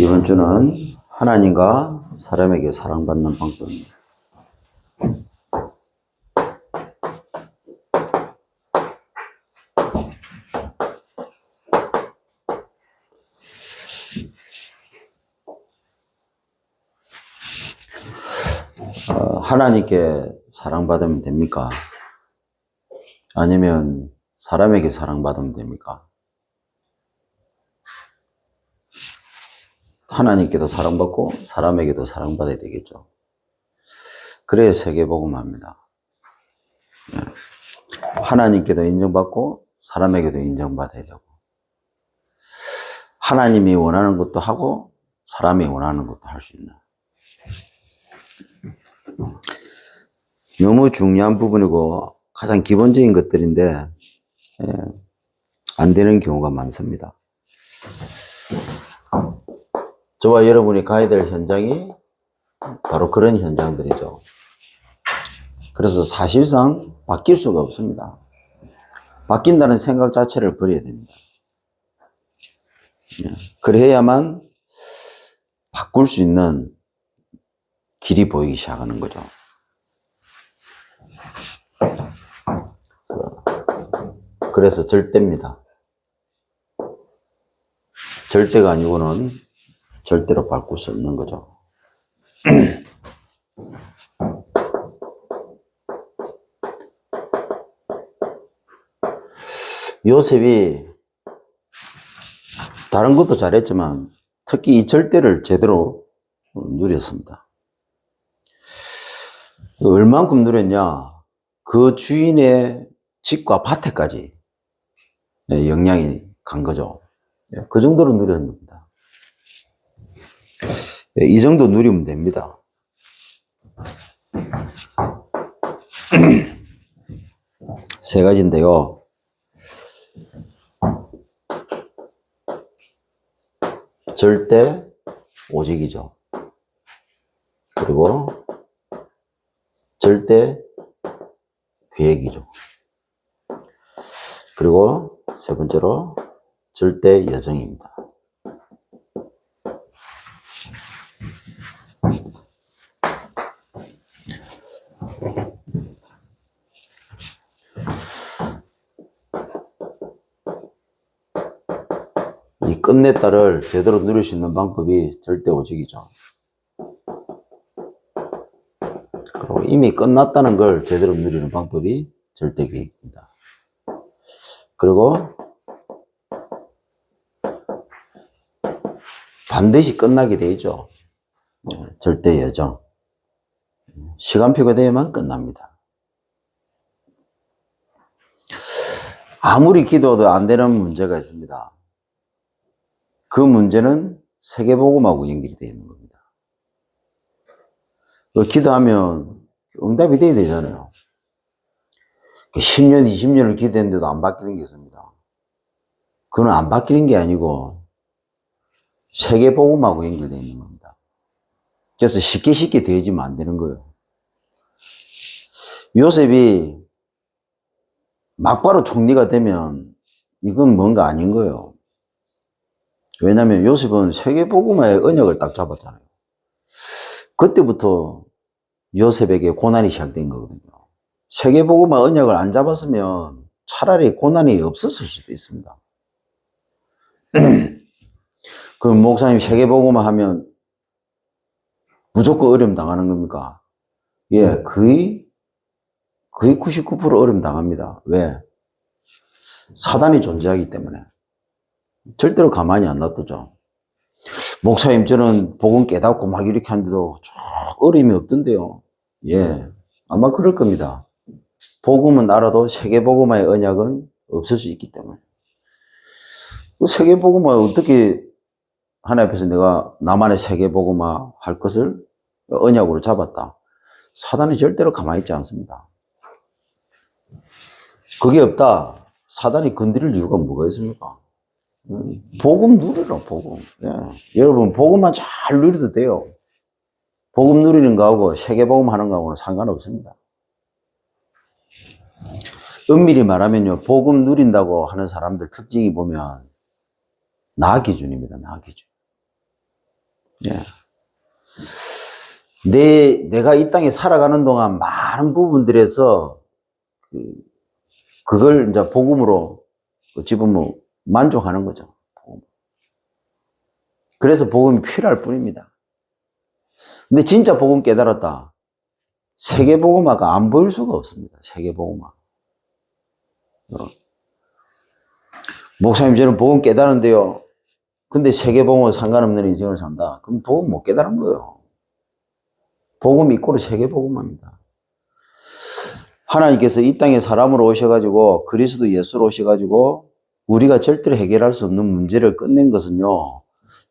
이번 주는 하나님과 사람에게 사랑받는 방법입니다. 하나님께 사랑받으면 됩니까? 아니면 사람에게 사랑받으면 됩니까? 하나님께도 사랑받고 사람에게도 사랑받아야 되겠죠. 그래야 세계복음화입니다. 하나님께도 인정받고 사람에게도 인정받아야 되고, 하나님이 원하는 것도 하고 사람이 원하는 것도 할 수 있는, 너무 중요한 부분이고 가장 기본적인 것들인데 안 되는 경우가 많습니다. 저와 여러분이 가야 될 현장이 바로 그런 현장들이죠. 그래서 사실상 바뀔 수가 없습니다. 바뀐다는 생각 자체를 버려야 됩니다. 그래야만 바꿀 수 있는 길이 보이기 시작하는 거죠. 그래서 절대입니다. 절대가 아니고는 절대로 바꿀 수 없는 거죠. 요셉이 다른 것도 잘했지만 특히 이 절대를 제대로 누렸습니다. 얼만큼 누렸냐? 그 주인의 집과 밭에까지 영향이 간 거죠. 그 정도로 누렸습니다. 이 정도 누리면 됩니다. 세 가지인데요. 절대 오직이죠. 그리고 절대 계획이죠. 그리고 세 번째로 절대 여정입니다. 이 끝냈다를 제대로 누릴 수 있는 방법이 절대 오직이죠. 그리고 이미 끝났다는 걸 제대로 누리는 방법이 절대 계획입니다. 그리고 반드시 끝나게 돼 있죠. 절대 여정. 시간표가 되야만 끝납니다. 아무리 기도해도 안 되는 문제가 있습니다. 그 문제는 세계복음하고 연결이 되어 있는 겁니다. 기도하면 응답이 돼야 되잖아요. 10년, 20년을 기도했는데도 안 바뀌는 게 있습니다. 그건 안 바뀌는 게 아니고 세계복음하고 연결되어 있는 겁니다. 그래서 쉽게 되어지면 안 되는 거예요. 요셉이 막바로 총리가 되면 이건 뭔가 아닌 거예요. 왜냐하면 요셉은 세계복음화의 언약을 딱 잡았잖아요. 그때부터 요셉에게 고난이 시작된 거거든요. 세계복음화 언약을 안 잡았으면 차라리 고난이 없었을 수도 있습니다. 그럼 목사님 세계복음화 하면 무조건 어려움 당하는 겁니까? 예, 거의 99% 어려움 당합니다. 왜? 사단이 존재하기 때문에. 절대로 가만히 안 놔두죠. 목사님, 저는 복음 깨닫고 막 이렇게 하는데도 어려움이 없던데요. 예, 아마 그럴 겁니다. 복음은 알아도 세계복음화의 언약은 없을 수 있기 때문에. 세계복음화 어떻게 하나님 앞에서 내가 나만의 세계복음화 할 것을 언약으로 잡았다. 사단이 절대로 가만히 있지 않습니다. 그게 없다. 사단이 건드릴 이유가 뭐가 있습니까? 복음 누리라, 복음. 예. 여러분, 복음만 잘 누려도 돼요. 복음 누리는 거하고 세계복음 하는 거하고는 상관없습니다. 엄밀히 말하면요, 복음 누린다고 하는 사람들 특징이 보면 나 기준입니다. 나 기준. 예. 내가 이 땅에 살아가는 동안 많은 부분들에서 그걸 이제 복음으로 어찌 보면 만족하는 거죠. 그래서 복음이 필요할 뿐입니다. 근데 진짜 복음 깨달았다. 세계복음화가 안 보일 수가 없습니다. 세계복음화. 목사님, 저는 복음 깨달은데요. 근데 세계복음과 상관없는 인생을 산다. 그럼 복음 못 깨달은 거예요. 복음 이꼬르 세계복음화입니다. 하나님께서 이 땅에 사람으로 오셔가지고 그리스도 예수로 오셔가지고 우리가 절대로 해결할 수 없는 문제를 끝낸 것은요.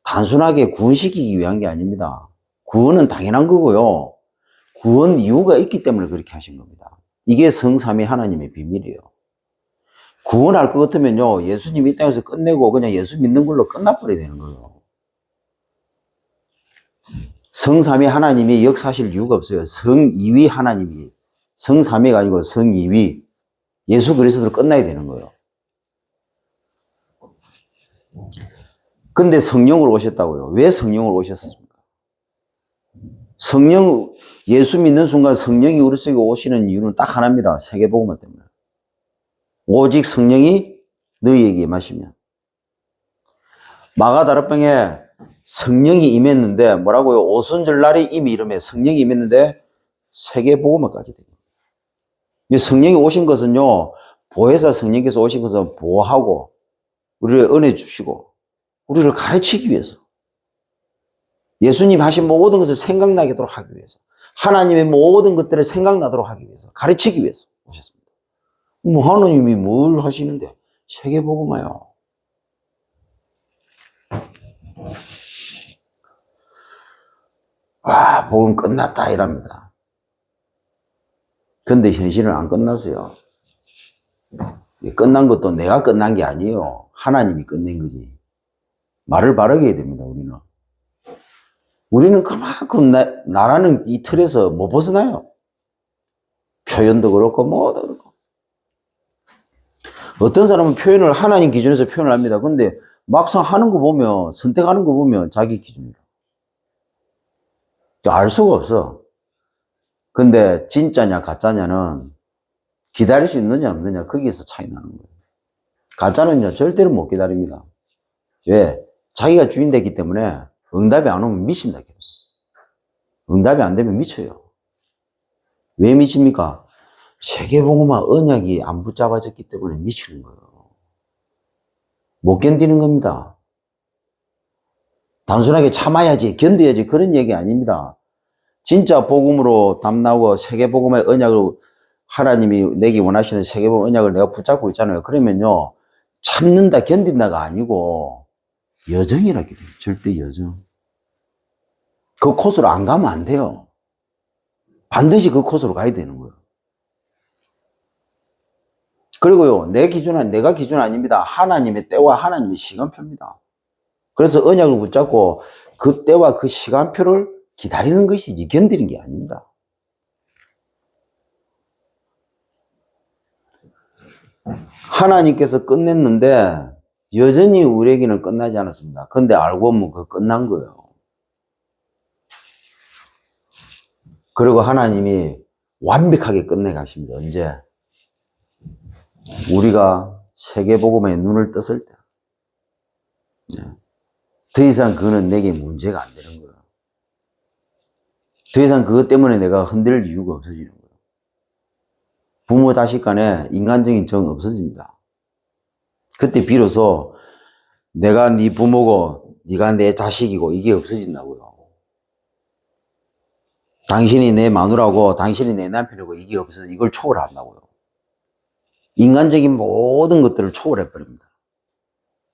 단순하게 구원시키기 위한 게 아닙니다. 구원은 당연한 거고요. 구원 이유가 있기 때문에 그렇게 하신 겁니다. 이게 성삼위 하나님의 비밀이에요. 구원할 것 같으면요. 예수님 이 땅에서 끝내고 그냥 예수 믿는 걸로 끝나버려야 되는 거예요. 성삼위 하나님이 역사하실 이유가 없어요. 성이위 하나님이. 성삼위가 아니고 성이위. 예수 그리스도로 끝나야 되는 거예요. 근데 성령으로 오셨다고요. 왜 성령으로 오셨습니까? 성령, 예수 믿는 순간 성령이 우리 속에 오시는 이유는 딱 하나입니다. 세계복음화 때문에. 오직 성령이 너희에게 임하시면. 마가다락방에 성령이 임했는데 뭐라고요? 오순절날이 이미 이름에 성령이 임했는데 세계복음화까지 돼요. 성령이 오신 것은요. 보혜사 성령께서 오신 것은 보호하고 우리를 은혜 주시고 우리를 가르치기 위해서 예수님 하신 모든 것을 생각나게 하도록 하기 위해서 하나님의 모든 것들을 생각나도록 하기 위해서 가르치기 위해서 오셨습니다. 뭐 하나님이 뭘 하시는데 세계복음화요. 복음 끝났다 이랍니다. 근데 현실은 안 끝났어요. 끝난 것도 내가 끝난 게 아니에요. 하나님이 끝낸 거지. 말을 바르게 해야 됩니다, 우리는. 우리는 그만큼 나라는 이 틀에서 못 벗어나요. 표현도 그렇고 뭐도 그렇고. 어떤 사람은 표현을 하나님 기준에서 표현을 합니다. 근데 막상 하는 거 보면, 선택하는 거 보면 자기 기준이라. 알 수가 없어. 근데 진짜냐 가짜냐는 기다릴 수 있느냐 없느냐 거기에서 차이 나는 거예요. 가짜는요 절대로 못 기다립니다. 왜? 자기가 주인 되기 때문에 응답이 안 오면 미친다. 응답이 안 되면 미쳐요. 왜 미칩니까? 세계복음화 언약이 안 붙잡아졌기 때문에 미치는 거예요. 못 견디는 겁니다. 단순하게 참아야지, 견뎌야지 그런 얘기 아닙니다. 진짜 복음으로 담나고 세계복음의 언약을 하나님이 내게 원하시는 세계복음 언약을 내가 붙잡고 있잖아요. 그러면요 참는다 견딘다가 아니고 여정이라게 돼요. 절대 여정. 그 코스로 안 가면 안 돼요. 반드시 그 코스로 가야 되는 거예요. 그리고요 내가 기준 아닙니다. 하나님의 때와 하나님의 시간표입니다. 그래서 언약을 붙잡고 그 때와 그 시간표를 기다리는 것이지 견디는 게 아닙니다. 하나님께서 끝냈는데 여전히 우리에게는 끝나지 않았습니다. 근데 알고 보면 그 끝난 거예요. 그리고 하나님이 완벽하게 끝내 가십니다. 언제? 우리가 세계복음에 눈을 떴을 때. 더 이상 그거는 내게 문제가 안 되는 거예요. 더 이상 그것 때문에 내가 흔들 이유가 없어지는 거예요. 부모 자식 간에 인간적인 정 없어집니다. 그때 비로소 내가 네 부모고 네가 내 자식이고 이게 없어진다고요. 당신이 내 마누라고 당신이 내 남편이고 이게 없어서 이걸 초월한다고요. 인간적인 모든 것들을 초월해버립니다.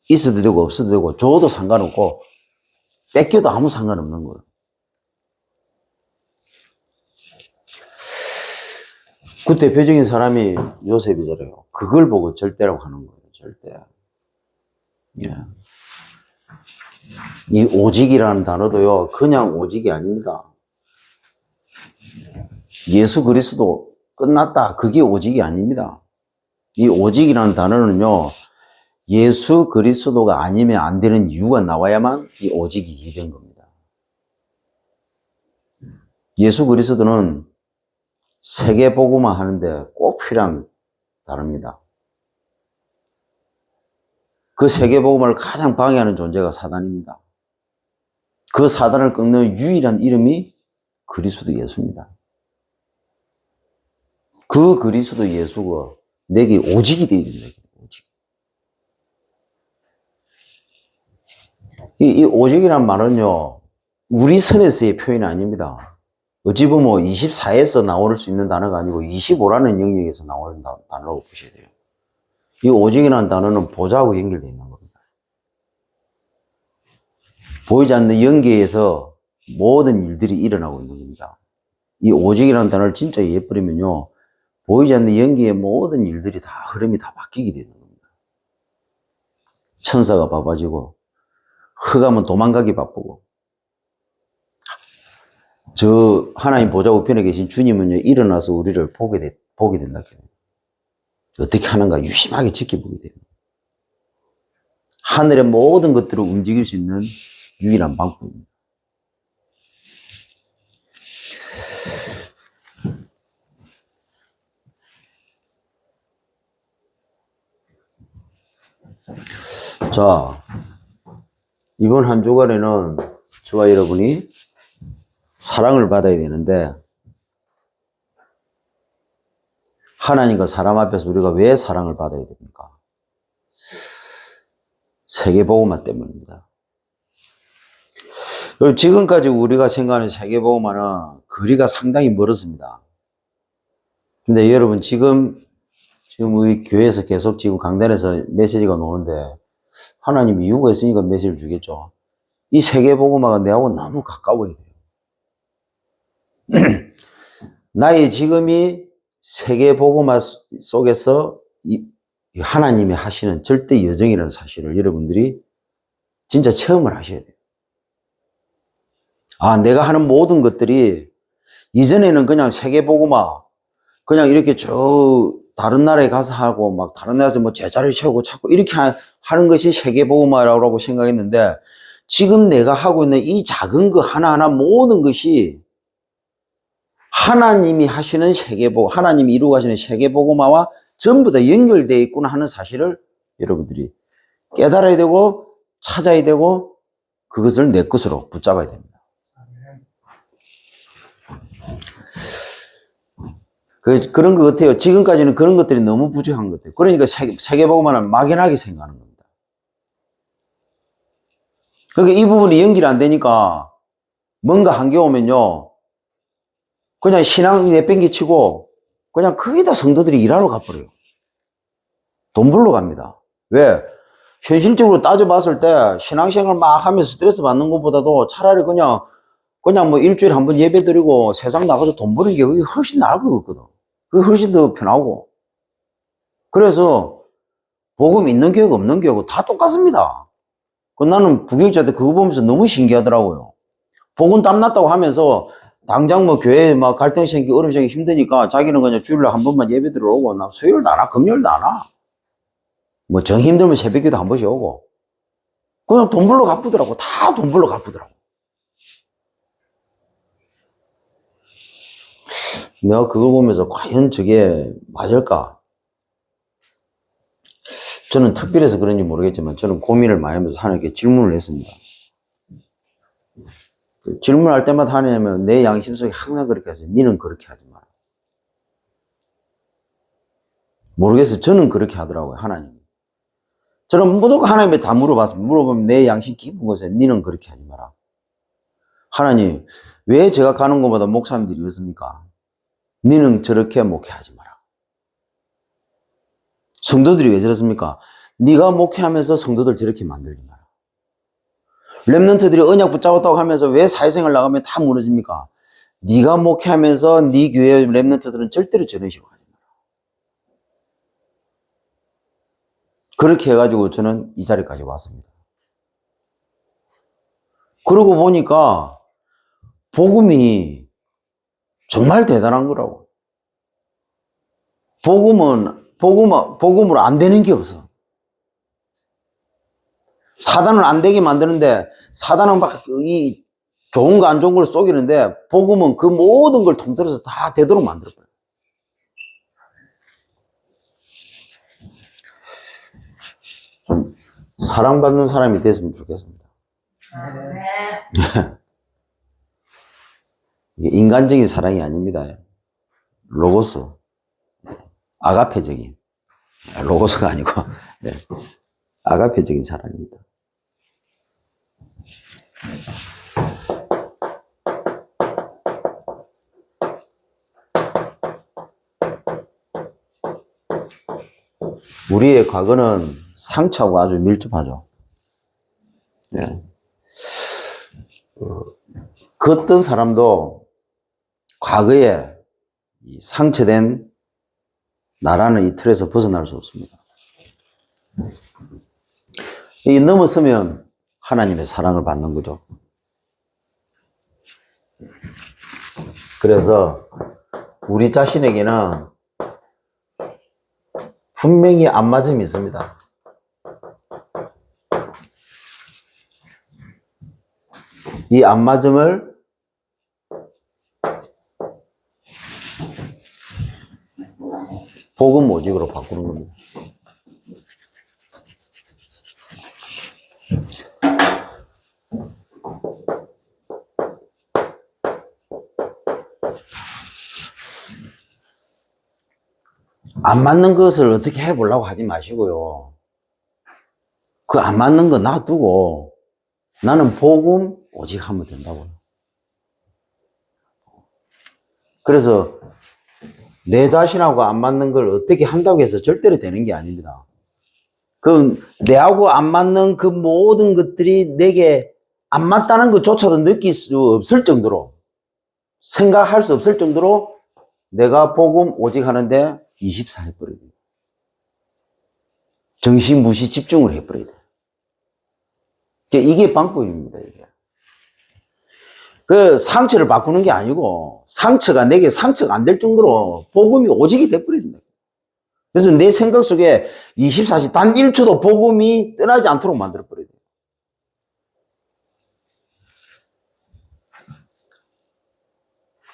있어도 되고 없어도 되고 줘도 상관없고 뺏겨도 아무 상관없는 거예요. 그 대표적인 사람이 요셉이잖아요. 그걸 보고 절대라고 하는 거예요. 절대. 예. 이 오직이라는 단어도요. 그냥 오직이 아닙니다. 예수 그리스도 끝났다. 그게 오직이 아닙니다. 이 오직이라는 단어는요. 예수 그리스도가 아니면 안 되는 이유가 나와야만 이 오직이 된 겁니다. 예수 그리스도는 세계복음화 하는데 꼭 필요한 단어입니다. 그 세계복음을 가장 방해하는 존재가 사단입니다. 그 사단을 끊는 유일한 이름이 그리스도 예수입니다. 그 그리스도 예수가 내게 오직이 되어야 됩니다. 오직. 이 오직이란 말은요, 우리 선에서의 표현이 아닙니다. 어찌 보면 24에서 나올 수 있는 단어가 아니고 25라는 영역에서 나오는 단어라고 보셔야 돼요. 이 오직이라는 단어는 보좌하고 연결되어 있는 겁니다. 보이지 않는 영계에서 모든 일들이 일어나고 있는 겁니다. 이 오직이라는 단어를 진짜 이해해버리면요, 보이지 않는 영계의 모든 일들이 다 흐름이 다 바뀌게 되는 겁니다. 천사가 바빠지고 흑암은 도망가기 바쁘고 저 하나님 보좌 우편에 계신 주님은요, 일어나서 우리를 보게 된다. 어떻게 하는가 유심하게 지켜보게 돼요. 하늘의 모든 것들을 움직일 수 있는 유일한 방법입니다. 자, 이번 한 주간에는 저와 여러분이 사랑을 받아야 되는데, 하나님과 사람 앞에서 우리가 왜 사랑을 받아야 됩니까? 세계복음화 때문입니다. 지금까지 우리가 생각하는 세계복음화는 거리가 상당히 멀었습니다. 근데 여러분, 지금 우리 교회에서 계속 지금 강단에서 메시지가 나오는데, 하나님 이유가 있으니까 메시지를 주겠죠. 이 세계복음화가 내하고 너무 가까워야 돼요. 나의 지금이 세계복음화 속에서 하나님이 하시는 절대 여정이라는 사실을 여러분들이 진짜 체험을 하셔야 돼요. 아, 내가 하는 모든 것들이 이전에는 그냥 세계복음화, 그냥 이렇게 다른 나라에 가서 하고 막 다른 나라에서 뭐 제자를 세우고 자꾸 이렇게 하는 것이 세계복음화라고 생각했는데, 지금 내가 하고 있는 이 작은 거 하나하나 모든 것이 하나님이 하시는 하나님이 이루고 가시는 세계복음화와 전부 다 연결되어 있구나 하는 사실을 여러분들이 깨달아야 되고 찾아야 되고 그것을 내 것으로 붙잡아야 됩니다. 그런 것 같아요. 지금까지는 그런 것들이 너무 부족한 것 같아요. 그러니까 세계복음화는 막연하게 생각하는 겁니다. 그러니까 이 부분이 연결이 안 되니까 뭔가 한게 오면요, 그냥 신앙 내팽개치고 그냥 거기다 성도들이 일하러 가버려요. 돈 벌러 갑니다. 왜? 현실적으로 따져봤을 때 신앙생활 막 하면서 스트레스 받는 것보다도 차라리 그냥 뭐 일주일에 한 번 예배 드리고 세상 나가서 돈 버는 게 그게 훨씬 나을 것 같거든. 그게 훨씬 더 편하고. 그래서 복음 있는 교회가 없는 교회고 다 똑같습니다. 나는 부교육자한테 그거 보면서 너무 신기하더라고요. 복음 땀났다고 하면서 당장 뭐 교회에 막 갈등 생기고 어려움 생기고 힘드니까 자기는 그냥 주일날 한 번만 예배 들어오고, 나 수요일도 안 와, 금요일도 안 와. 뭐 정 힘들면 새벽기도 한 번씩 오고. 그냥 돈 벌러 갚으더라고. 다 돈 벌러 갚으더라고. 내가 그걸 보면서 과연 저게 맞을까? 저는 특별해서 그런지 모르겠지만 저는 고민을 많이 하면서 하나님께 질문을 했습니다. 질문할 때마다 하냐면 내 양심 속에 항상 그렇게 하세요. 니는 그렇게 하지 마라. 모르겠어요. 저는 그렇게 하더라고요. 하나님이. 저는 무조건 하나님께 다 물어봤습니다. 물어보면 내 양심 깊은 곳에 니는 그렇게 하지 마라. 하나님, 왜 제가 가는 곳마다 목사님들이 이렇습니까? 니는 저렇게 목회하지 마라. 성도들이 왜 저렇습니까? 네가 목회하면서 성도들 저렇게 만들지 마라. 렘넌트들이 언약 붙잡았다고 하면서 왜 사회생활 나가면 다 무너집니까? 네가 목회하면서 네 교회 렘넌트들은 절대로 저런 식으로 하지 마라. 그렇게 해가지고 저는 이 자리까지 왔습니다. 그러고 보니까 복음이 정말 대단한 거라고. 복음으로 안 되는 게 없어. 사단은 안 되게 만드는데 사단은 막 이 좋은 거 안 좋은 걸 속이는데 복음은 그 모든 걸 통틀어서 다 되도록 만들어버려요. 좀 사랑받는 사람이 됐으면 좋겠습니다. 이게 인간적인 사랑이 아닙니다. 로고스, 아가페적인, 로고스가 아니고 네. 아가페적인 사랑입니다. 우리의 과거는 상처하고 아주 밀접하죠. 네. 그 어떤 사람도 과거에 이 상처된 나라는 이 틀에서 벗어날 수 없습니다. 이 넘어서면 하나님의 사랑을 받는 거죠. 그래서 우리 자신에게는 분명히 안 맞음이 있습니다. 이 안 맞음을 복음 오직으로 바꾸는 겁니다. 안 맞는 것을 어떻게 해보려고 하지 마시고요. 그 안 맞는 거 놔두고 나는 복음 오직 하면 된다고요. 그래서 내 자신하고 안 맞는 걸 어떻게 한다고 해서 절대로 되는 게 아닙니다. 그 내하고 안 맞는 그 모든 것들이 내게 안 맞다는 것조차도 느낄 수 없을 정도로 생각할 수 없을 정도로 내가 복음 오직 하는데 24 해버려야 돼요. 정신 무시 집중을 해버려야 돼요. 이게 방법입니다, 이게. 그 상처를 바꾸는 게 아니고 상처가 내게 상처가 안 될 정도로 복음이 오직이 돼버려야 된다. 그래서 내 생각 속에 24시 단 1초도 복음이 떠나지 않도록 만들어버려야 돼요.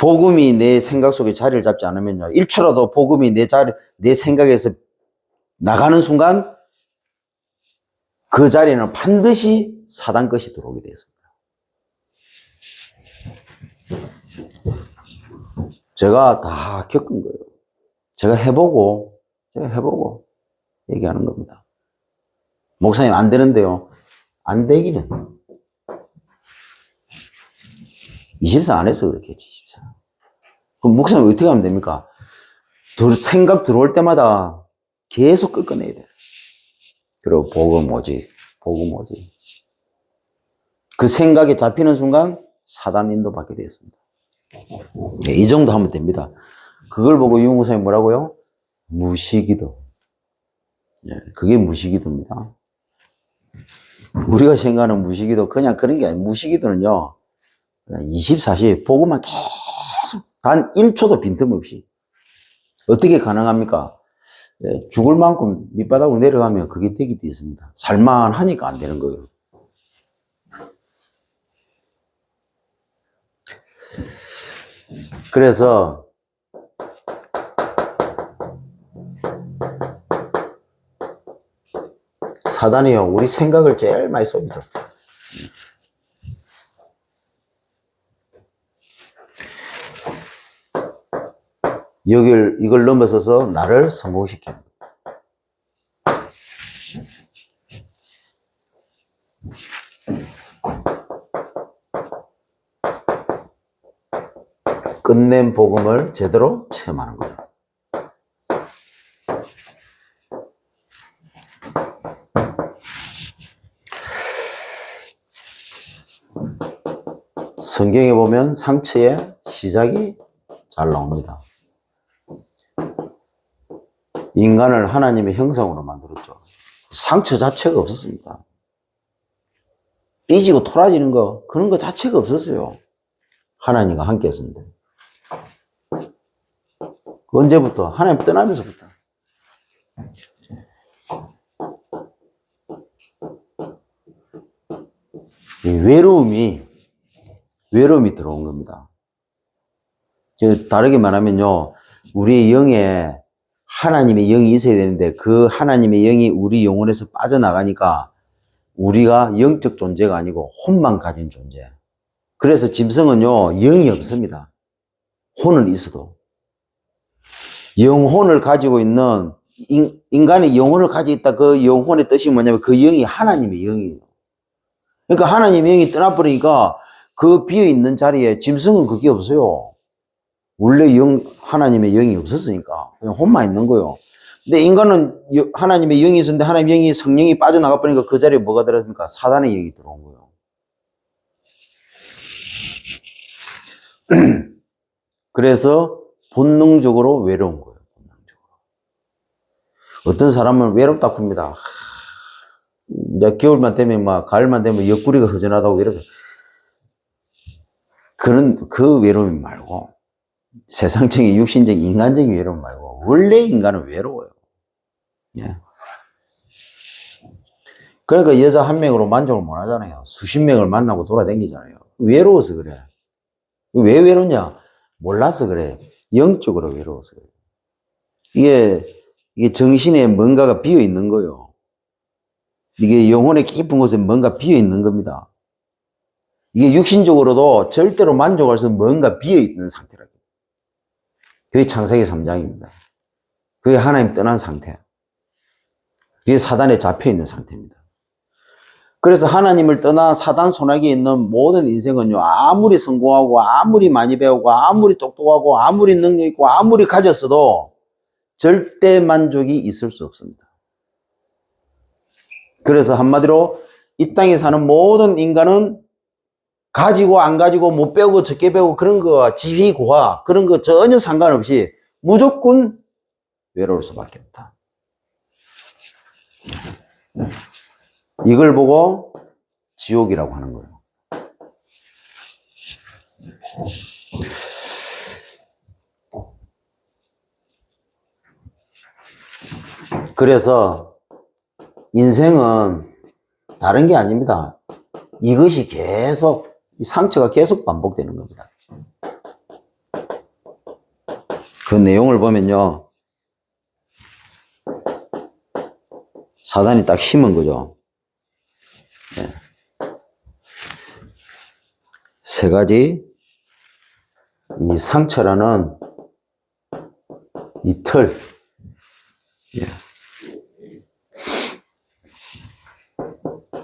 복음이 내 생각 속에 자리를 잡지 않으면요. 1초라도 복음이 내 생각에서 나가는 순간 그 자리에는 반드시 사단 것이 들어오게 되었습니다. 제가 다 겪은 거예요. 제가 해보고 얘기하는 겁니다. 목사님 안 되는데요. 안 되기는 24 안 해서 그렇겠지. 24. 그럼 목사님 어떻게 하면 됩니까? 생각 들어올 때마다 계속 끄꺼내야 돼요. 그리고 복음 오직. 그 생각에 잡히는 순간 사단 인도 받게 되었습니다. 네, 이 정도 하면 됩니다. 그걸 보고 유흥 목사님 뭐라고요? 무시기도. 네, 그게 무시기도입니다. 우리가 생각하는 무시기도 그냥 그런 게 아니에요. 무시기도는요. 24시 복음만 계속 단 1초도 빈틈없이. 어떻게 가능합니까? 예, 죽을 만큼 밑바닥으로 내려가면 그게 되기 되었습니다. 살만하니까 안 되는 거예요. 그래서 사단이요, 우리 생각을 제일 많이 쏩니다. 이걸 넘어서서 나를 성공시킵니다. 끝낸 복음을 제대로 체험하는 거죠. 성경에 보면 상처의 시작이 잘 나옵니다. 인간을 하나님의 형상으로 만들었죠. 상처 자체가 없었습니다. 삐지고 토라지는 거, 그런 거 자체가 없었어요. 하나님과 함께 했습니다. 언제부터? 하나님 떠나면서부터. 이 외로움이 외로움이 들어온 겁니다. 다르게 말하면요, 우리의 영에 하나님의 영이 있어야 되는데 그 하나님의 영이 우리 영혼에서 빠져나가니까 우리가 영적 존재가 아니고 혼만 가진 존재. 그래서 짐승은요, 영이 없습니다. 혼은 있어도. 영혼을 가지고 있는, 인간의 영혼을 가지고 있다. 그 영혼의 뜻이 뭐냐면 그 영이 하나님의 영이에요. 그러니까 하나님의 영이 떠나버리니까 그 비어있는 자리에 짐승은 그게 없어요. 원래 하나님의 영이 없었으니까. 그냥 혼만 있는 거예요. 근데 인간은 하나님의 영이 있었는데 하나님의 영이 성령이 빠져나가 버리니까 그 자리에 뭐가 들어갑니까? 사단의 영이 들어온 거예요. 그래서 본능적으로 외로운 거예요. 본능적으로. 어떤 사람은 외롭다고 합니다. 이제 겨울만 되면 가을만 되면 옆구리가 허전하다고 외롭다. 그 외로움 말고 세상적인 육신적인 인간적인 외로움 말고 원래 인간은 외로워요. 예. 그러니까 여자 한 명으로 만족을 못 하잖아요. 수십 명을 만나고 돌아다니잖아요. 외로워서 그래. 왜 외롭냐? 몰라서 그래. 영적으로 외로워서 그래. 이게 정신에 뭔가가 비어 있는 거예요. 이게 영혼의 깊은 곳에 뭔가 비어 있는 겁니다. 이게 육신적으로도 절대로 만족할 수 없는 뭔가 비어 있는 상태라고. 그게 창세기 3장입니다. 그게 하나님 떠난 상태. 그게 사단에 잡혀 있는 상태입니다. 그래서 하나님을 떠나 사단 손아귀에 있는 모든 인생은요, 아무리 성공하고, 아무리 많이 배우고, 아무리 똑똑하고, 아무리 능력 있고, 아무리 가졌어도 절대 만족이 있을 수 없습니다. 그래서 한마디로 이 땅에 사는 모든 인간은 가지고 안 가지고 못 배우고 적게 배우고 그런 거와 지위 고하 그런 거 전혀 상관없이 무조건 외로울 수밖에 없다. 이걸 보고 지옥이라고 하는 거예요. 그래서 인생은 다른 게 아닙니다. 이것이 계속, 이 상처가 계속 반복되는 겁니다. 그 내용을 보면요, 사단이 딱 심은 거죠. 네. 세 가지, 이 상처라는 이 틀, 예.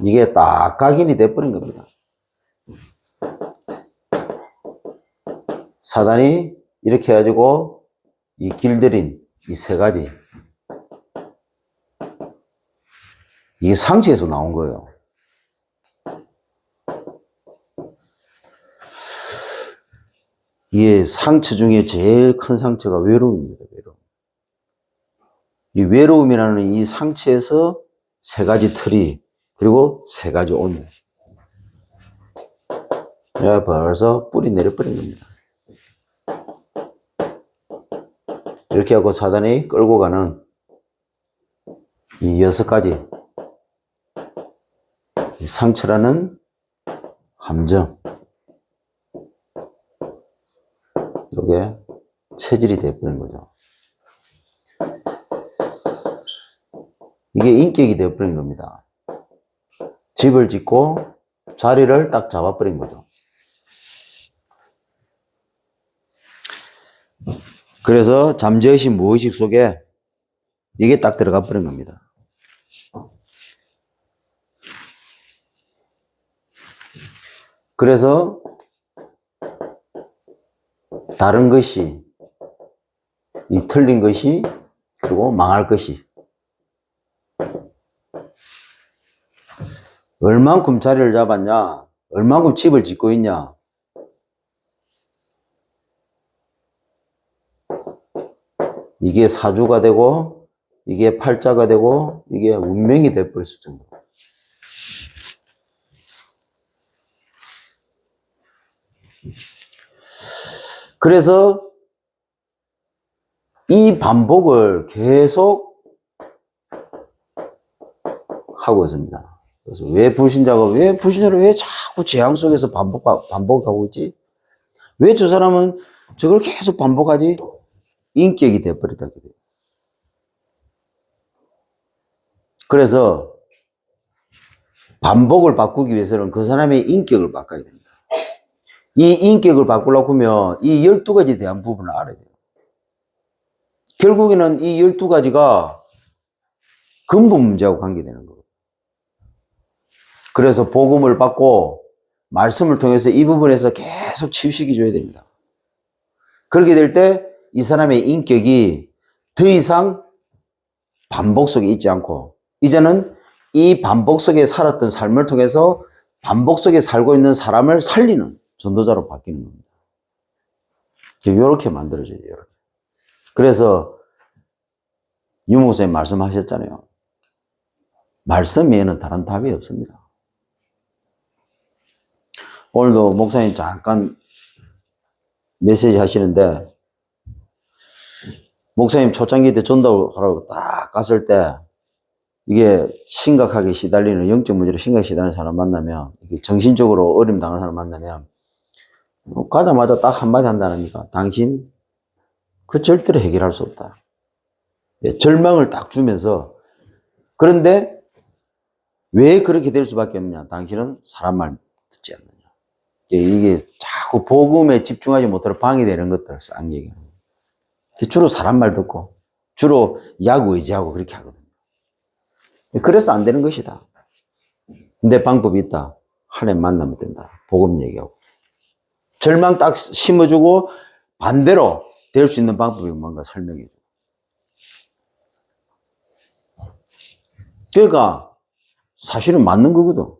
이게 딱 각인이 돼버린 겁니다. 사단이 이렇게 해가지고 이 길들인 이 세 가지, 이게 상처에서 나온 거예요. 이게 상처 중에 제일 큰 상처가 외로움입니다. 외로움. 이 외로움이라는 이 상처에서 세 가지 틀이, 그리고 세 가지 온. 벌써 뿌리 내려버린 겁니다. 이렇게 하고 사단이 끌고 가는 이 6가지, 이 상처라는 함정, 이게 체질이 되어버린 거죠. 이게 인격이 되어버린 겁니다. 집을 짓고 자리를 딱 잡아버린 거죠. 그래서 잠재의식 무의식 속에 이게 딱 들어가 버린 겁니다. 그래서 다른 것이, 이 틀린 것이, 그리고 망할 것이, 얼만큼 자리를 잡았냐, 얼만큼 집을 짓고 있냐, 이게 사주가 되고, 이게 팔자가 되고, 이게 운명이 돼버릴 정도. 그래서 이 반복을 계속 하고 있습니다. 그래서 왜 불신자를 왜 자꾸 재앙 속에서 반복하고 있지? 왜 저 사람은 저걸 계속 반복하지? 인격이 돼버리다. 그래서 반복을 바꾸기 위해서는 그 사람의 인격을 바꿔야 됩니다. 이 인격을 바꾸려고 하면 이 12가지에 대한 부분을 알아야 돼요. 결국에는 이 12가지가 근본 문제하고 관계되는 거예요. 그래서 복음을 받고 말씀을 통해서 이 부분에서 계속 치유시켜 줘야 됩니다. 그렇게 될 때 이 사람의 인격이 더 이상 반복 속에 있지 않고 이제는 이 반복 속에 살았던 삶을 통해서 반복 속에 살고 있는 사람을 살리는 전도자로 바뀌는 겁니다. 이렇게 만들어져요. 이렇게. 그래서 유 목사님 말씀하셨잖아요. 말씀 외에는 다른 답이 없습니다. 오늘도 목사님 잠깐 메시지 하시는데 목사님 초창기 때 전도하라고 딱 갔을 때 이게 심각하게 시달리는 영적 문제로 심각하게 시달리는 사람 만나면 이게 정신적으로 어려움 당하는 사람 만나면 가자마자 딱 한마디 한다니까. 당신 그 절대로 해결할 수 없다. 절망을 딱 주면서 그런데 왜 그렇게 될 수밖에 없냐. 당신은 사람 말 듣지 않느냐. 이게 자꾸 복음에 집중하지 못하도록 방해되는 것들 쌍 얘기하는 거예요. 주로 사람 말 듣고 주로 약 의지하고 그렇게 하거든요. 그래서 안 되는 것이다. 근데 방법이 있다. 하나님 만나면 된다. 복음 얘기하고. 절망 딱 심어주고 반대로 될 수 있는 방법이 뭔가 설명해줘. 그러니까 사실은 맞는 거거든.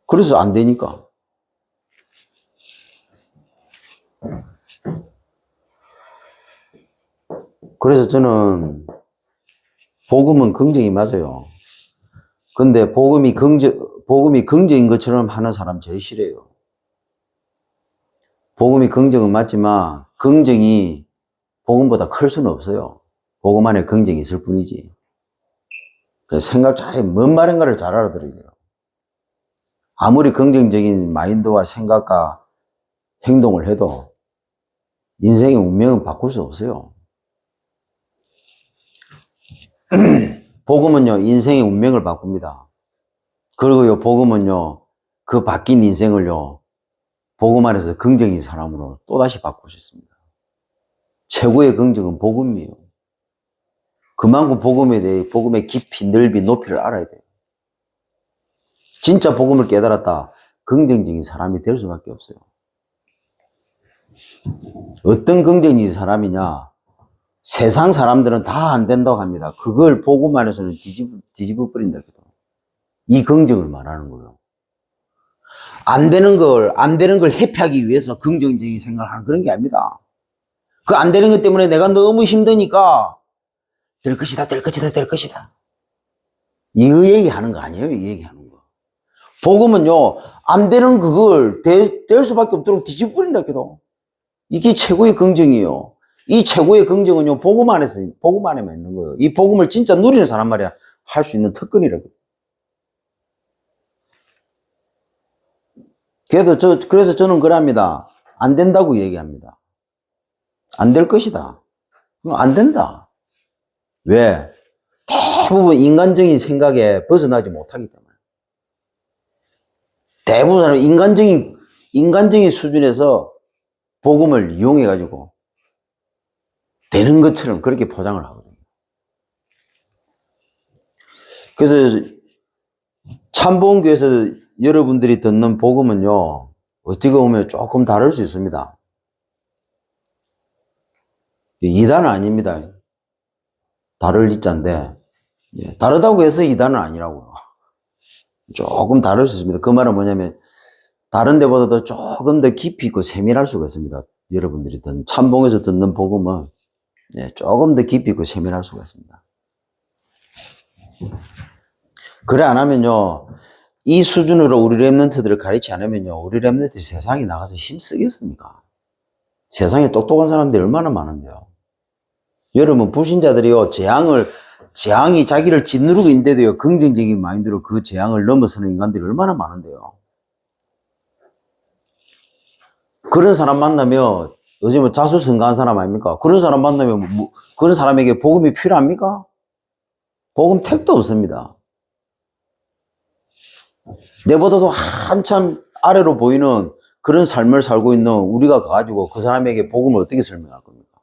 그래서 안 되니까. 그래서 저는 복음은 긍정이 맞아요. 근데 복음이 긍정인 것처럼 하는 사람 제일 싫어요. 복음이 긍정은 맞지만 긍정이 복음보다 클 수는 없어요. 복음 안에 긍정이 있을 뿐이지. 생각 잘해. 뭔 말인가를 잘 알아들어야 돼요. 아무리 긍정적인 마인드와 생각과 행동을 해도 인생의 운명은 바꿀 수 없어요. 복음은요, 인생의 운명을 바꿉니다. 그리고요, 복음은요, 그 바뀐 인생을요, 복음 안에서 긍정인 사람으로 또다시 바꿀 수 있습니다. 최고의 긍정은 복음이에요. 그만큼 복음에 대해, 복음의 깊이, 넓이, 높이를 알아야 돼요. 진짜 복음을 깨달았다. 긍정적인 사람이 될 수밖에 없어요. 어떤 긍정적인 사람이냐? 세상 사람들은 다 안 된다고 합니다. 그걸 복음 안에서는 뒤집어 버린다. 이 긍정을 말하는 거예요. 안 되는 걸 회피하기 위해서 긍정적인 생각을 하는 그런 게 아닙니다. 그 안 되는 것 때문에 내가 너무 힘드니까 될 것이다. 이 얘기하는 거 아니에요. 이 얘기하는 거. 복음은요, 안 되는 그걸 될 수밖에 없도록 뒤집어 버린다. 이게 최고의 긍정이에요. 이 최고의 긍정은요, 복음 안에만 있는 거예요. 이 복음을 진짜 누리는 사람 말이야, 할 수 있는 특권이라고. 그래서 저는 그럽니다. 안 된다고 얘기합니다. 안 될 것이다. 안 된다. 왜? 대부분 인간적인 생각에 벗어나지 못하기 때문에. 대부분 사람은 인간적인 수준에서 복음을 이용해가지고 되는 것처럼 그렇게 포장을 하거든요. 그래서 참복음교회에서 여러분들이 듣는 복음은요, 어떻게 보면 조금 다를 수 있습니다. 이단은 아닙니다. 다를 이자인데, 다르다고 해서 이단은 아니라고요. 조금 다를 수 있습니다. 그 말은 뭐냐면, 다른 데보다도 조금 더 깊이 있고 세밀할 수가 있습니다. 여러분들이 참복에서 듣는 복음은 조금 더 깊이 있고 세밀할 수가 있습니다. 그래 안 하면요, 이 수준으로 우리 랩런트들을 가르치지 않으면요, 우리 랩런트들이 세상에 나가서 힘쓰겠습니까? 세상에 똑똑한 사람들이 얼마나 많은데요. 여러분, 불신자들이요, 재앙을 재앙이 자기를 짓누르고 있는데도요, 긍정적인 마인드로 그 재앙을 넘어서는 인간들이 얼마나 많은데요. 그런 사람 만나면, 요즘 뭐 자수성가한 사람 아닙니까? 그런 사람 만나면, 그런 사람에게 복음이 필요합니까? 복음 택도 없습니다. 내보다도 한참 아래로 보이는 그런 삶을 살고 있는 우리가 가지고 그 사람에게 복음을 어떻게 설명할 겁니까?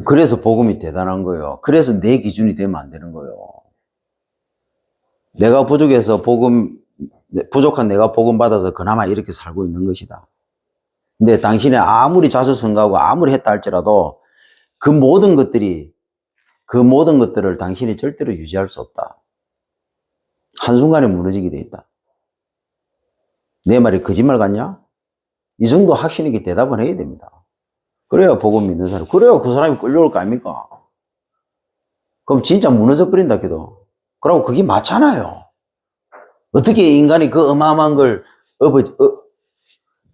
그래서 복음이 대단한 거예요. 그래서 내 기준이 되면 안 되는 거예요. 내가 부족해서 부족한 내가 복음 받아서 그나마 이렇게 살고 있는 것이다. 근데 당신이 아무리 자수성가하고 아무리 했다 할지라도 그 모든 것들을 당신이 절대로 유지할 수 없다. 한순간에 무너지게 돼 있다. 내 말이 거짓말 같냐? 이 정도 확신 있게 대답을 해야 됩니다. 그래야 복음 믿는 사람, 그래야 그 사람이 끌려올 거 아닙니까? 그럼 진짜 무너져 버린다 해도. 그러고 그게 맞잖아요. 어떻게 인간이 그 어마어마한 걸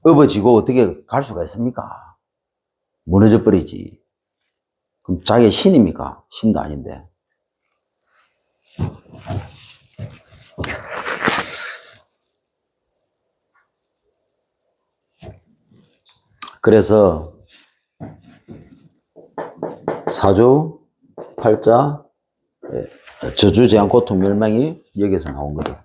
업어지고 어떻게 갈 수가 있습니까? 무너져 버리지. 그럼 자기가 신입니까? 신도 아닌데. 그래서 사주, 팔자, 저주, 재앙, 고통, 멸망이 여기서 나온 거죠.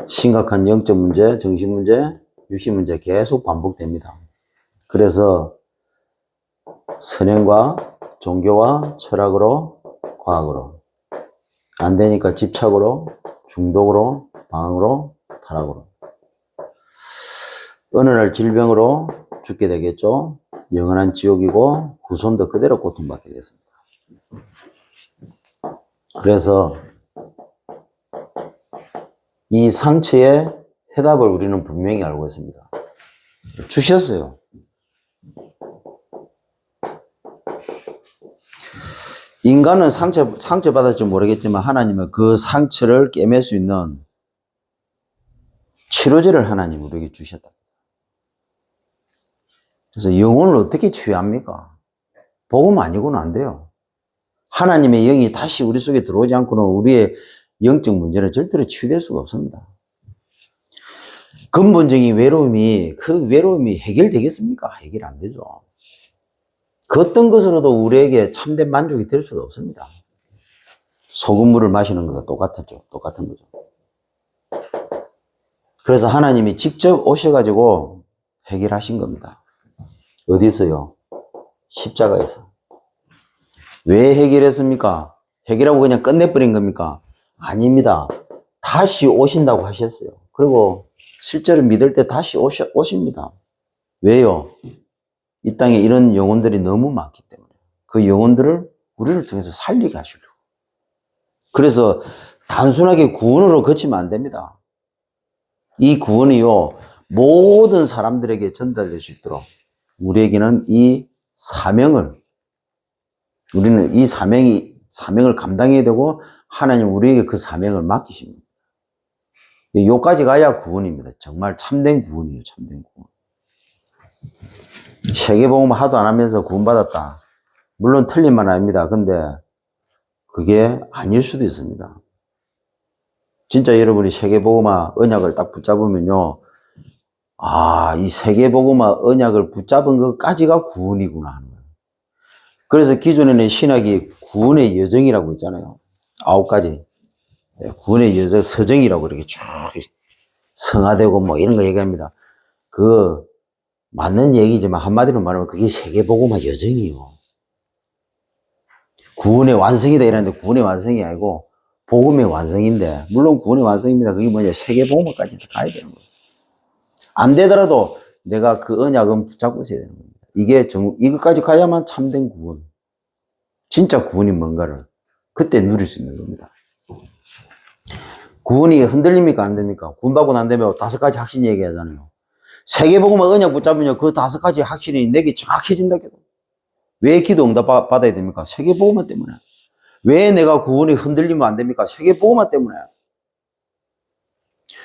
심각한 영적 문제, 정신 문제, 육신 문제 계속 반복됩니다. 그래서 선행과 종교와 철학으로, 과학으로, 안 되니까 집착으로, 중독으로, 방황으로, 타락으로. 어느 날 질병으로 죽게 되겠죠. 영원한 지옥이고 후손도 그대로 고통받게 됐습니다. 그래서 이 상처의 해답을 우리는 분명히 알고 있습니다. 주셨어요. 인간은 상처받았을지 모르겠지만 하나님은 그 상처를 깨맬 수 있는 치료제를 하나님 우리에게 주셨다. 그래서 영혼을 어떻게 치유합니까? 복음 아니고는 안 돼요. 하나님의 영이 다시 우리 속에 들어오지 않고는 우리의 영적 문제는 절대로 치유될 수가 없습니다. 근본적인 그 외로움이 해결되겠습니까? 해결 안 되죠. 그 어떤 것으로도 우리에게 참된 만족이 될 수가 없습니다. 소금물을 마시는 것과 똑같은 거죠. 그래서 하나님이 직접 오셔가지고 해결하신 겁니다. 어디서요? 십자가에서. 왜 해결했습니까? 해결하고 그냥 끝내버린 겁니까? 아닙니다. 다시 오신다고 하셨어요. 그리고 실제로 믿을 때 다시 오십니다. 왜요? 이 땅에 이런 영혼들이 너무 많기 때문에 그 영혼들을 우리를 통해서 살리게 하시려고. 그래서 단순하게 구원으로 그치면 안 됩니다. 이 구원이요, 모든 사람들에게 전달될 수 있도록 우리에게는 우리는 이 사명을 감당해야 되고 하나님 우리에게 그 사명을 맡기십니다. 여기까지 가야 구원입니다. 정말 참된 구원이에요. 참된 구원. 세계복음 하도 안 하면서 구원받았다. 물론 틀린 말은 아닙니다. 근데 그게 아닐 수도 있습니다. 진짜 여러분이 세계복음화 언약을 딱 붙잡으면요, 이 세계복음화 언약을 붙잡은 것까지가 구원이구나 하는 거예요. 그래서 기존에는 신학이 구원의 여정이라고 있잖아요. 9가지. 구원의 여정, 서정이라고 이렇게 쭉 성화되고 뭐 이런 거 얘기합니다. 그 맞는 얘기지만 한마디로 말하면 그게 세계복음화 여정이요. 구원의 완성이다 이러는데 구원의 완성이 아니고 복음의 완성인데, 물론 구원의 완성입니다. 그게 뭐냐, 세계복음화까지 가야 되는 거예요. 안 되더라도 내가 그 언약은 붙잡고 있어야 되는 겁니다. 이것까지 가야만 참된 구원, 진짜 구원이 뭔가를 그때 누릴 수 있는 겁니다. 구원이 흔들립니까 안 됩니까? 구원받고 난 다음에 5가지 확신 얘기하잖아요. 세계복음화 언약 붙잡으면 그 5가지 확신이 내게 정확해진다. 왜 기도 응답 받아야 됩니까? 세계복음화 때문에. 왜 내가 구원이 흔들리면 안 됩니까? 세계복음화 때문에.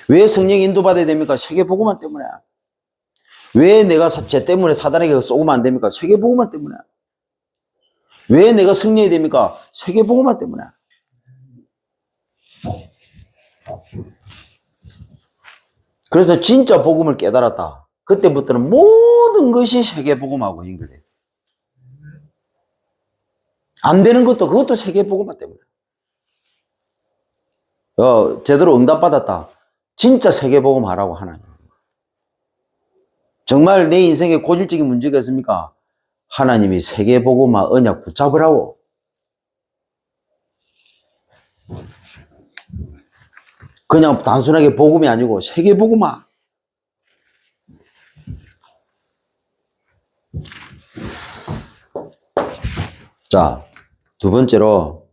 왜 성령 인도받아야 됩니까? 세계복음화 때문에. 왜 내가 죄 때문에 사단에게 쏘면 안 됩니까? 세계복음화 때문에. 왜 내가 승리해야 됩니까? 세계복음화 때문에. 그래서 진짜 복음을 깨달았다. 그때부터는 모든 것이 세계복음하고 연결돼요. 안 되는 것도 그것도 세계복음화 때문에. 제대로 응답받았다. 진짜 세계복음 하라고 하나님. 정말 내 인생에 고질적인 문제가 있습니까? 하나님이 세계복음화 언약 붙잡으라고. 그냥 단순하게 복음이 아니고 세계복음화. 자, 두 번째로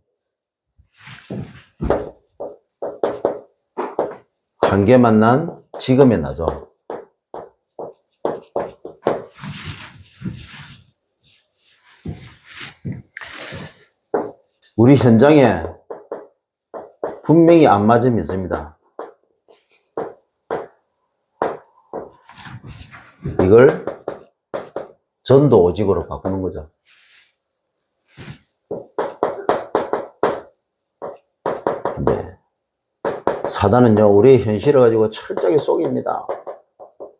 한계 만난 지금의 나죠. 우리 현장에 분명히 안 맞음이 있습니다. 이걸 전도 오직으로 바꾸는 거죠. 네. 사단은요, 우리의 현실을 가지고 철저하게 속입니다.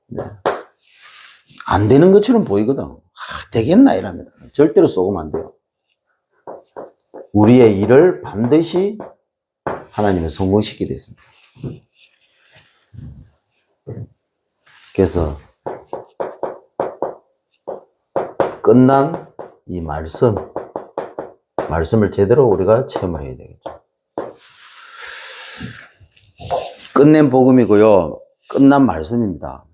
네. 안 되는 것처럼 보이거든. 되겠나 이랍니다. 절대로 속으면 안 돼요. 우리의 일을 반드시 하나님은 성공시키게 되어 있습니다. 그래서 끝난 이 말씀을 제대로 우리가 체험을 해야 되겠죠. 끝낸 복음이고요. 끝난 말씀입니다.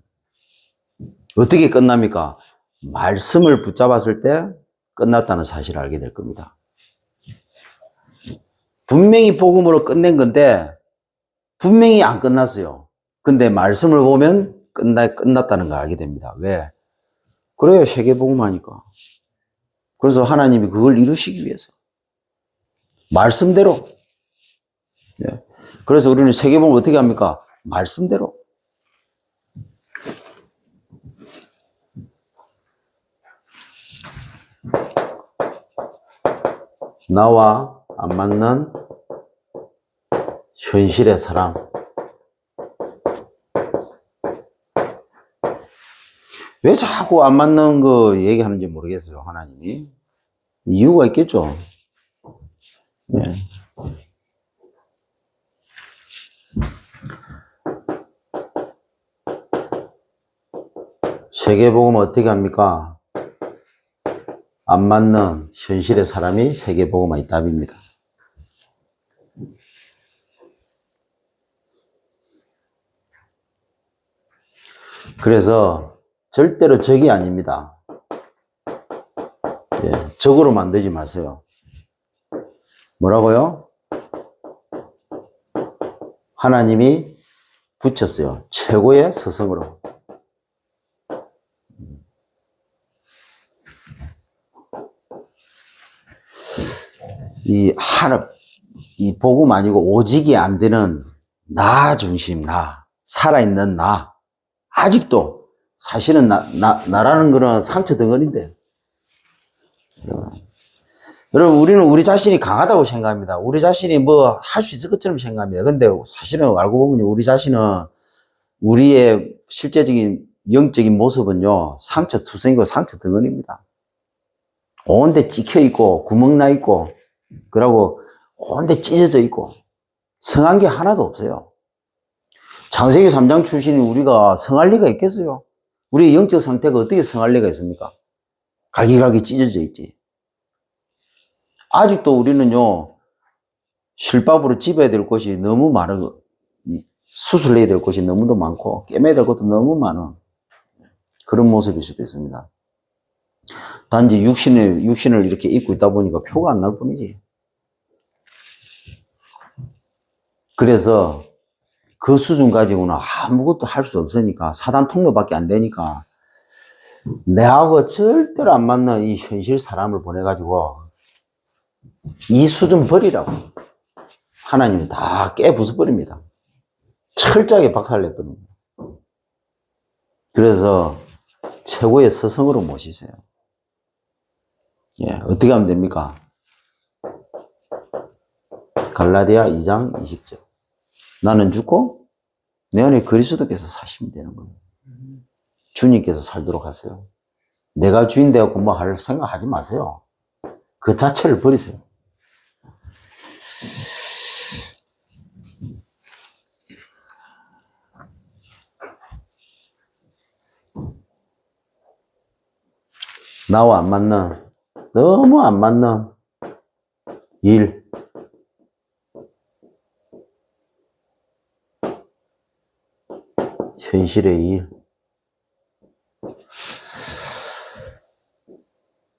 어떻게 끝납니까? 말씀을 붙잡았을 때 끝났다는 사실을 알게 될 겁니다. 분명히 복음으로 끝낸 건데 분명히 안 끝났어요. 근데 말씀을 보면 끝났다는 걸 알게 됩니다. 왜? 그래요. 세계복음 하니까. 그래서 하나님이 그걸 이루시기 위해서 말씀대로. 네. 그래서 우리는 세계복음 어떻게 합니까? 말씀대로. 나와 안 맞는 현실의 사람. 왜 자꾸 안 맞는 거 얘기하는지 모르겠어요, 하나님이. 이유가 있겠죠. 네. 세계복음 어떻게 합니까? 안 맞는 현실의 사람이 세계복음의 답입니다. 그래서 절대로 적이 아닙니다. 예, 적으로 만들지 마세요. 뭐라고요? 하나님이 붙였어요. 최고의 스승으로. 이 복음 아니고 오직이 안 되는 나 중심, 살아있는 나. 아직도 사실은 나라는 그런 상처 덩어리인데. 여러분, 우리는 우리 자신이 강하다고 생각합니다. 우리 자신이 뭐 할 수 있을 것처럼 생각합니다. 근데 사실은 알고 보면 우리 자신은 우리의 실제적인 영적인 모습은요, 상처투성이고 상처 덩어리입니다. 온데 찍혀 있고, 구멍 나 있고, 그러고 온데 찢어져 있고, 성한 게 하나도 없어요. 창세기 3장 출신이 우리가 성할 리가 있겠어요? 우리의 영적 상태가 어떻게 성할 리가 있습니까? 갈기갈기 찢어져 있지. 아직도 우리는요, 실밥으로 집어야 될 것이 너무 많은, 수술해야 될 것이 너무도 많고, 깨매야 될 것도 너무 많은 그런 모습일 수도 있습니다. 단지 육신을 이렇게 입고 있다 보니까 표가 안 날 뿐이지. 그래서 그 수준 가지고는 아무것도 할 수 없으니까, 사단 통로밖에 안 되니까, 내하고 절대로 안 맞는 이 현실 사람을 보내가지고, 이 수준 버리라고. 하나님이 다 깨부숴버립니다. 철저하게 박살내버립니다. 그래서 최고의 스승으로 모시세요. 예, 어떻게 하면 됩니까? 갈라디아 2장 20절. 나는 죽고 내 안에 그리스도께서 사시면 되는 거예요. 주님께서 살도록 하세요. 내가 주인 되었고 뭐 할 생각 하지 마세요. 그 자체를 버리세요. 나와 안 맞는, 너무 안 맞는 일. 현실의 일.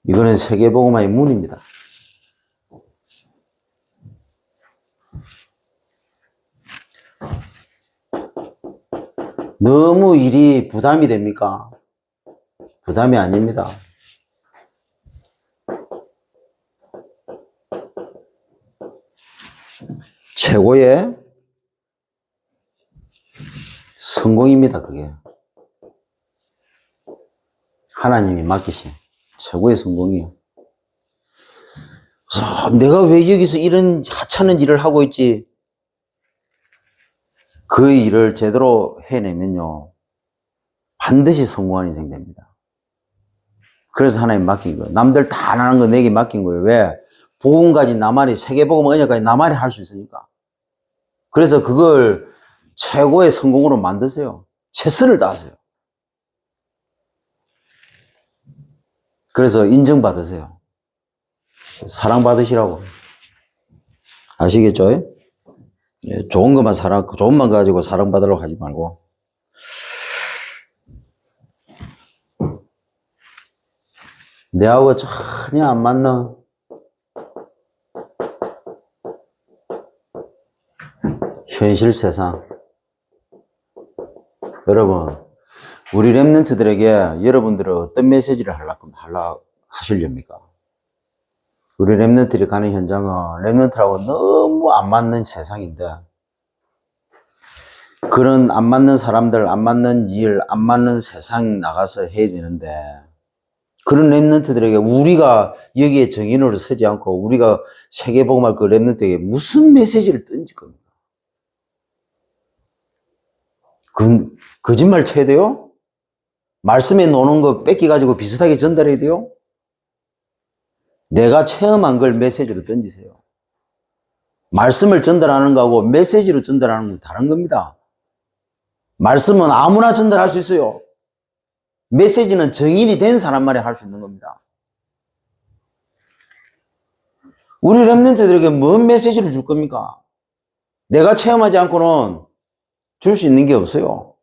이거는 세계복음화의 문입니다. 너무 일이 부담이 됩니까? 부담이 아닙니다. 최고의 성공입니다, 그게. 하나님이 맡기신 최고의 성공이에요. 그래서 내가 왜 여기서 이런 하찮은 일을 하고 있지? 그 일을 제대로 해내면요, 반드시 성공한 인생 됩니다. 그래서 하나님 맡긴 거예요. 남들 다 안 하는 거 내게 맡긴 거예요. 왜? 복음까지 나만이, 세계복음 언약까지 나만이 할 수 있으니까. 그래서 그걸 최고의 성공으로 만드세요. 최선을 다하세요. 그래서 인정받으세요. 사랑받으시라고. 아시겠죠? 예, 좋은 것만 좋은 만 가지고 사랑받으려고 하지 말고. 내하고 전혀 안 맞는 현실 세상. 여러분, 우리 랩런트들에게 여러분들은 어떤 메시지를 하시렵니까? 우리 랩런트들이 가는 현장은 랩런트라고 너무 안 맞는 세상인데, 그런 안 맞는 사람들, 안 맞는 일, 안 맞는 세상 나가서 해야 되는데, 그런 랩런트들에게 우리가 여기에 정인으로 서지 않고 우리가 세계복음할 그 랩런트에게 무슨 메시지를 던질 겁니까? 거짓말 쳐야 돼요? 말씀에 노는 거 뺏기가지고 비슷하게 전달해야 돼요? 내가 체험한 걸 메시지로 던지세요. 말씀을 전달하는 거하고 메시지로 전달하는 건 다른 겁니다. 말씀은 아무나 전달할 수 있어요. 메시지는 정인이 된 사람만이 할 수 있는 겁니다. 우리 랩런트들에게 뭔 메시지를 줄 겁니까? 내가 체험하지 않고는 줄 수 있는 게 없어요.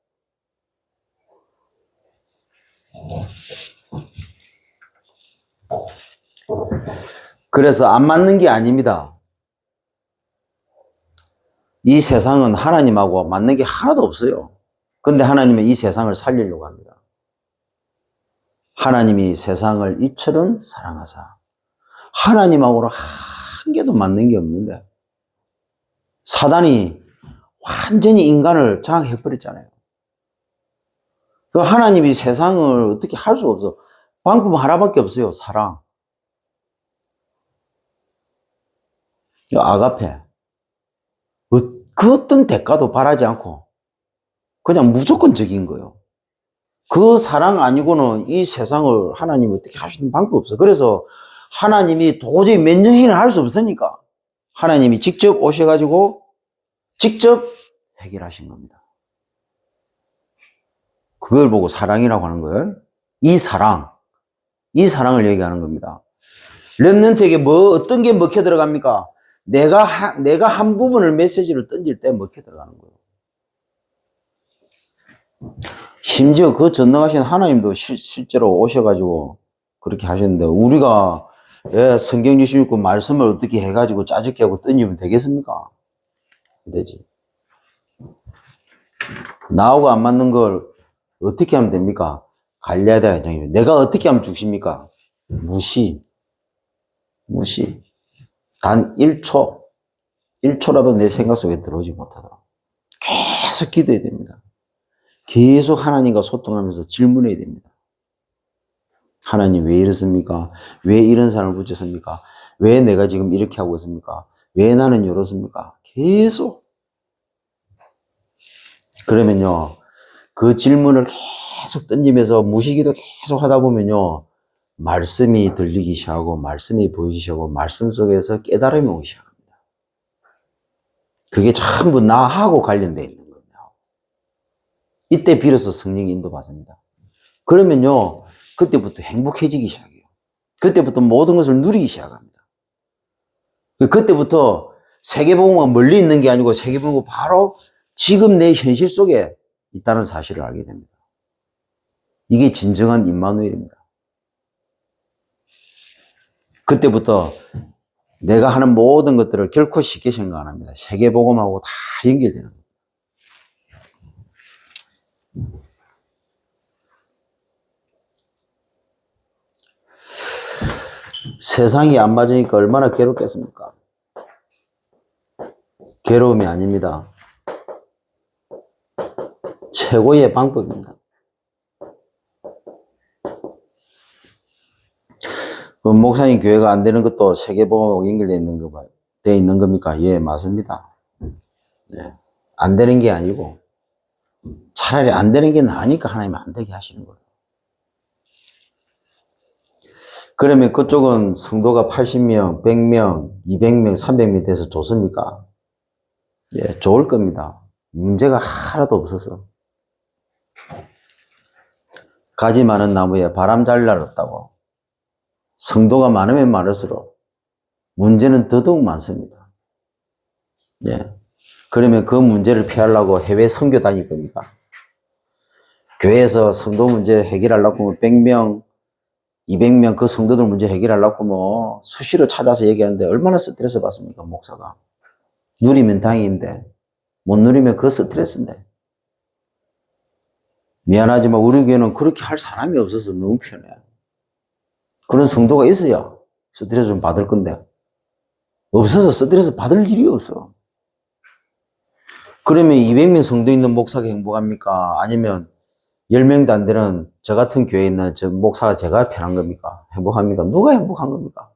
그래서 안 맞는 게 아닙니다. 이 세상은 하나님하고 맞는 게 하나도 없어요. 근데 하나님은 이 세상을 살리려고 합니다. 하나님이 세상을 이처럼 사랑하사. 하나님하고는 한 개도 맞는 게 없는데 사단이 완전히 인간을 장악해버렸잖아요. 그 하나님이 세상을 어떻게 할 수가 없어. 방법 하나밖에 없어요. 사랑. 아가페. 그 어떤 대가도 바라지 않고 그냥 무조건적인 거예요. 그 사랑 아니고는 이 세상을 하나님이 어떻게 할 수 있는 방법이 없어. 그래서 하나님이 도저히 맨정신을 할 수 없으니까 하나님이 직접 오셔가지고 직접 해결하신 겁니다. 그걸 보고 사랑이라고 하는 거예요. 이 사랑을 얘기하는 겁니다. 랩런트에게 어떤 게 먹혀 들어갑니까? 내가 한 부분을 메시지로 던질 때 먹혀 들어가는 거예요. 심지어 그 전능하신 하나님도 실제로 오셔가지고 그렇게 하셨는데 우리가 성경 주시고 말씀을 어떻게 해가지고 짜집게 하고 던지면 되겠습니까? 안 되지. 나하고 안 맞는 걸 어떻게 하면 됩니까? 갈려야 회장님. 내가 어떻게 하면 죽습니까? 무시. 단 1초라도 내 생각 속에 들어오지 못하도록 계속 기도해야 됩니다. 계속 하나님과 소통하면서 질문해야 됩니다. 하나님 왜 이렇습니까? 왜 이런 사람을 붙였습니까? 왜 내가 지금 이렇게 하고 있습니까? 왜 나는 이렇습니까? 계속. 그러면요, 그 질문을 계속 던지면서 무시기도 계속 하다 보면요, 말씀이 들리기 시작하고, 말씀이 보이기 시작하고, 말씀 속에서 깨달음이 오기 시작합니다. 그게 전부 나하고 관련되어 있는 겁니다. 이때 비로소 성령의 인도받습니다. 그러면요, 그때부터 행복해지기 시작해요. 그때부터 모든 것을 누리기 시작합니다. 그때부터 세계복음은 멀리 있는 게 아니고 세계복음은 바로 지금 내 현실 속에 있다는 사실을 알게 됩니다. 이게 진정한 임마누엘입니다. 그때부터 내가 하는 모든 것들을 결코 쉽게 생각 안 합니다. 세계복음하고 다 연결되는 겁니다. 세상이 안 맞으니까 얼마나 괴롭겠습니까? 괴로움이 아닙니다. 최고의 방법입니다. 목사님 교회가 안 되는 것도 세계복음하고 연결되어 있는 겁니까? 예, 맞습니다. 네. 안 되는 게 아니고 차라리 안 되는 게 나으니까 하나님은 안 되게 하시는 거예요. 그러면 그쪽은 성도가 80명, 100명, 200명, 300명 돼서 좋습니까? 예, 좋을 겁니다. 문제가 하나도 없어서. 가지 많은 나무에 바람 잘 날 없다고. 성도가 많으면 많을수록 문제는 더더욱 많습니다. 예. 그러면 그 문제를 피하려고 해외 선교 다닐 겁니까? 교회에서 성도 문제 해결하려고 하면 100명, 200명 그 성도들 문제 해결하려고 뭐 수시로 찾아서 얘기하는데 얼마나 스트레스 받습니까, 목사가? 누리면 다행인데 못 누리면 그 스트레스인데. 미안하지만 우리 교회는 그렇게 할 사람이 없어서 너무 편해. 그런 성도가 있어야 스트레스 좀 받을 건데 없어서 스트레스 받을 일이 없어. 그러면 200명 성도 있는 목사가 행복합니까? 아니면 10명도 안 되는 저 같은 교회에 있는 저 목사가 제가 편한 겁니까? 행복합니까? 누가 행복한 겁니까?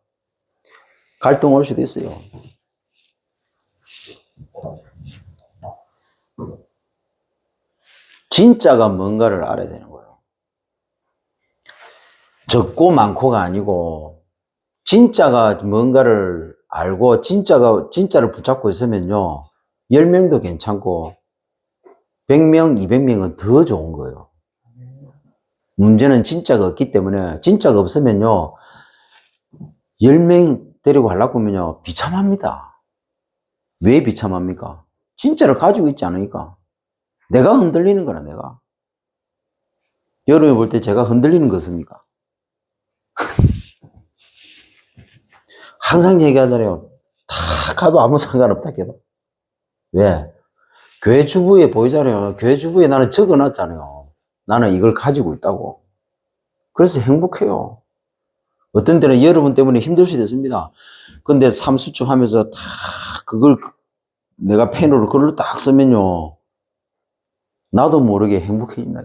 갈등 올 수도 있어요. 진짜가 뭔가를 알아야 되는 거예요. 적고 많고가 아니고 진짜가 뭔가를 알고 진짜를 붙잡고 있으면요. 10명도 괜찮고 100명, 200명은 더 좋은 거예요. 문제는 진짜가 없기 때문에 진짜가 없으면요. 10명 데리고 하려고 하면요. 비참합니다. 왜 비참합니까? 진짜를 가지고 있지 않으니까. 내가 흔들리는 거라 내가. 여러분이 볼 때 제가 흔들리는 거 없습니까? 항상 얘기하잖아요. 다 가도 아무 상관없다 해도. 왜? 교회 주부에 보이잖아요. 교회 주부에 나는 적어놨잖아요. 나는 이걸 가지고 있다고. 그래서 행복해요. 어떤 때는 여러분 때문에 힘들 수도 있습니다. 근데 삼수첩 하면서 다 그걸 내가 펜으로 글로 딱 쓰면요. 나도 모르게 행복해진다.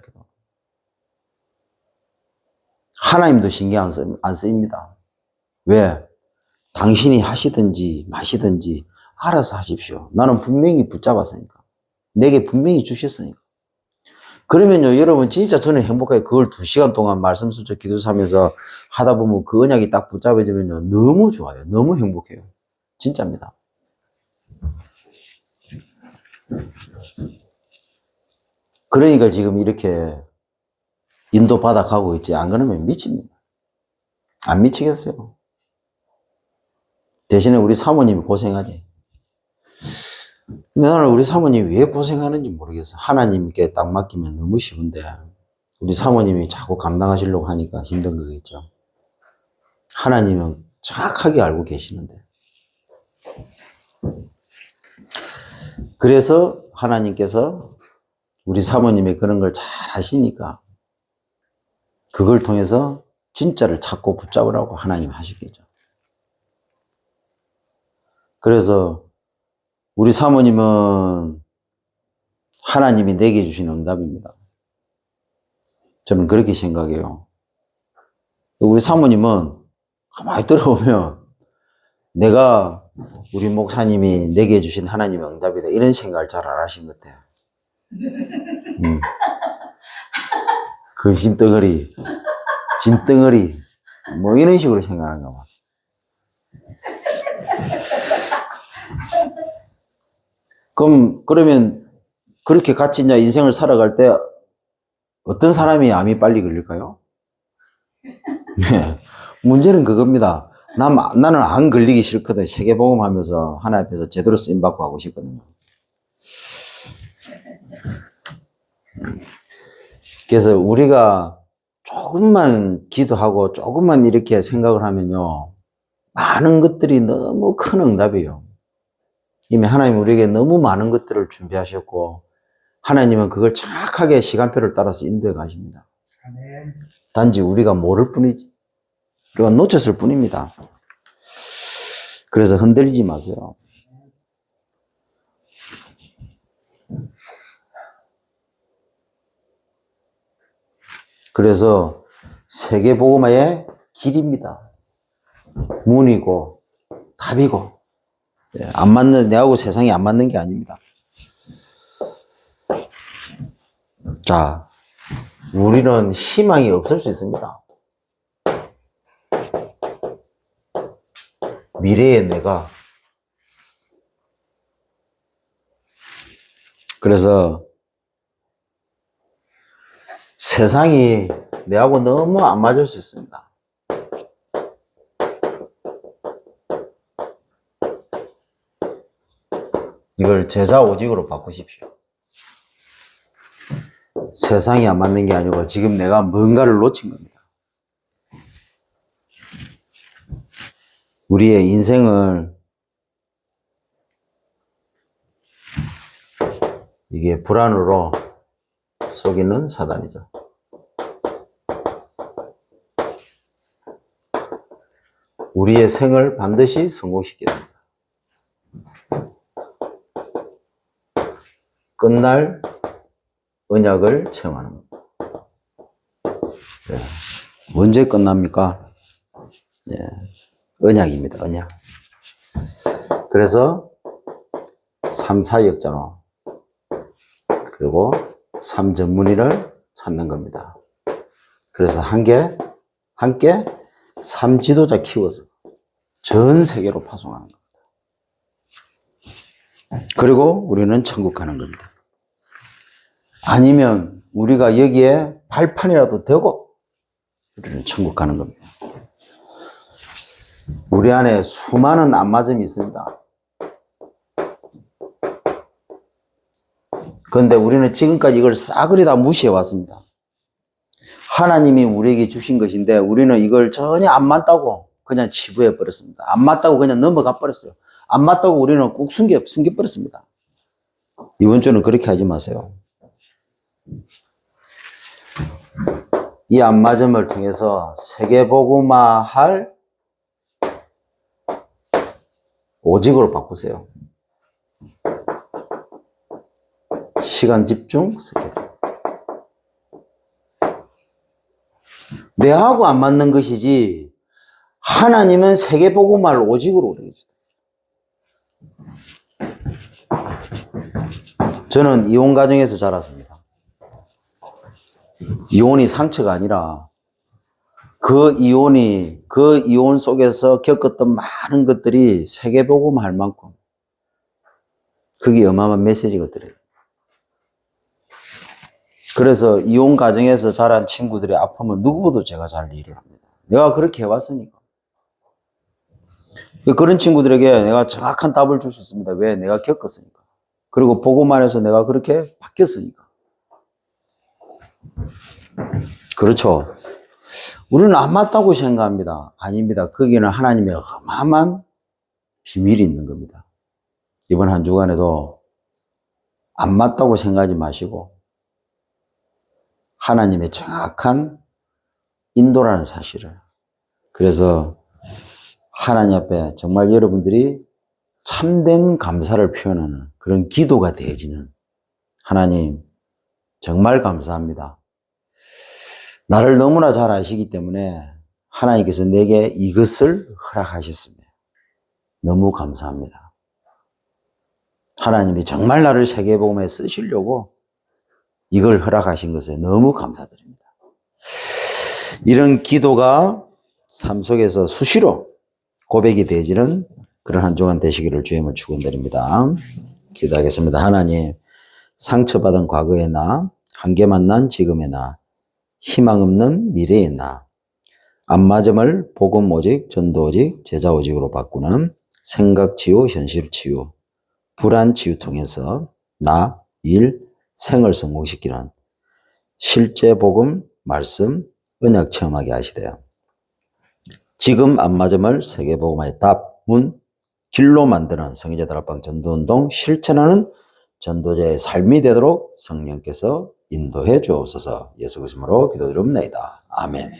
하나님도 신경 안 쓰입니다. 왜? 당신이 하시든지 마시든지 알아서 하십시오. 나는 분명히 붙잡았으니까. 내게 분명히 주셨으니까. 그러면요, 여러분, 진짜 저는 행복하게 그걸 2시간 동안 말씀 수적 기도 하면서 하다 보면 그 언약이 딱 붙잡아지면요, 너무 좋아요. 너무 행복해요. 진짜입니다. 그러니까 지금 이렇게 인도받아 가고 있지. 안 그러면 미칩니다. 안 미치겠어요. 대신에 우리 사모님이 고생하지. 근데 나는 우리 사모님이 왜 고생하는지 모르겠어. 하나님께 딱 맡기면 너무 쉬운데 우리 사모님이 자꾸 감당하시려고 하니까 힘든 거겠죠. 하나님은 정확하게 알고 계시는데. 그래서 하나님께서 우리 사모님의 그런 걸 잘 아시니까 그걸 통해서 진짜를 찾고 붙잡으라고 하나님 하시겠죠. 그래서 우리 사모님은 하나님이 내게 주신 응답입니다. 저는 그렇게 생각해요. 우리 사모님은 가만히 들어보면 내가 우리 목사님이 내게 주신 하나님의 응답이다 이런 생각을 잘 안 하신 것 같아요. 근심덩어리, 짐덩어리 뭐 이런 식으로 생각하는가 봐. 그러면 그렇게 같이 이제 인생을 살아갈 때 어떤 사람이 암이 빨리 걸릴까요? 문제는 그겁니다. 나는 안 걸리기 싫거든. 세계복음 하면서 하나님 앞에서 제대로 쓰임받고 하고 싶거든요. 그래서 우리가 조금만 기도하고 조금만 이렇게 생각을 하면요. 많은 것들이 너무 큰 응답이에요. 이미 하나님 우리에게 너무 많은 것들을 준비하셨고 하나님은 그걸 정확하게 시간표를 따라서 인도해 가십니다. 단지 우리가 모를 뿐이지. 우리가 놓쳤을 뿐입니다. 그래서 흔들리지 마세요. 그래서 세계복음화의 길입니다. 문이고 답이고 안 맞는 내하고 세상이 안 맞는 게 아닙니다. 자, 우리는 희망이 없을 수 있습니다. 미래의 내가. 그래서 세상이 내하고 너무 안 맞을 수 있습니다. 이걸 제자 오직으로 바꾸십시오. 세상이 안 맞는 게 아니고 지금 내가 뭔가를 놓친 겁니다. 우리의 인생을 이게 불안으로 속이는 사단이죠. 우리의 생을 반드시 성공시켜야 됩니다. 끝날 언약을 체험하는 겁니다. 네. 언제 끝납니까? 네. 언약입니다. 언약. 그래서 3, 4 역전호 그리고 3 전문의를 찾는 겁니다. 그래서 함께 3 지도자 키워서 전 세계로 파송하는 겁니다. 그리고 우리는 천국 가는 겁니다. 아니면 우리가 여기에 발판이라도 되고 우리는 천국 가는 겁니다. 우리 안에 수많은 안 맞음이 있습니다. 그런데 우리는 지금까지 이걸 싸그리 다 무시해 왔습니다. 하나님이 우리에게 주신 것인데 우리는 이걸 전혀 안 맞다고 그냥 치부해 버렸습니다. 안 맞다고 그냥 넘어가 버렸어요. 안 맞다고 우리는 꾹 숨겨 버렸습니다. 이번 주는 그렇게 하지 마세요. 이 안 맞음을 통해서 세계복음화할 오직으로 바꾸세요. 시간 집중 스케줄. 내하고 안 맞는 것이지 하나님은 세계복음화를 오직으로 오래 계시다. 저는 이혼 가정에서 자랐습니다. 이혼이 상처가 아니라 그 이혼 속에서 겪었던 많은 것들이 세계복음화 할 만큼 그게 어마어마한 메시지거든요. 그래서 이혼 가정에서 자란 친구들의 아픔은 누구보다 제가 잘 이해를 합니다. 내가 그렇게 해왔으니까. 그런 친구들에게 내가 정확한 답을 줄 수 있습니다. 왜? 내가 겪었으니까. 그리고 보고만 해서 내가 그렇게 바뀌었으니까. 그렇죠. 우리는 안 맞다고 생각합니다. 아닙니다. 거기는 하나님의 어마어마한 비밀이 있는 겁니다. 이번 한 주간에도 안 맞다고 생각하지 마시고 하나님의 정확한 인도라는 사실을. 그래서 하나님 앞에 정말 여러분들이 참된 감사를 표현하는 그런 기도가 되어지는 하나님 정말 감사합니다. 나를 너무나 잘 아시기 때문에 하나님께서 내게 이것을 허락하셨습니다. 너무 감사합니다. 하나님이 정말 나를 세계복음에 쓰시려고 이걸 허락하신 것에 너무 감사드립니다. 이런 기도가 삶 속에서 수시로 고백이 되어지는 그런 한 주간 되시기를 주임을 축원드립니다. 기도하겠습니다. 하나님, 상처받은 과거의 나, 한계 만난 지금의 나, 희망 없는 미래의 나, 안맞음을 복음 오직, 전도 오직, 제자 오직으로 바꾸는 생각 치유, 현실 치유, 불안 치유 통해서 나, 일, 생을 성공시키는 실제 복음, 말씀, 언약 체험하게 하시되요. 지금 안맞음을 세계복음화의 답, 문, 길로 만드는 성인제들 합방 전도운동 실천하는 전도자의 삶이 되도록 성령께서 인도해 주옵소서. 예수 그리스도로 기도드립니다. 아멘.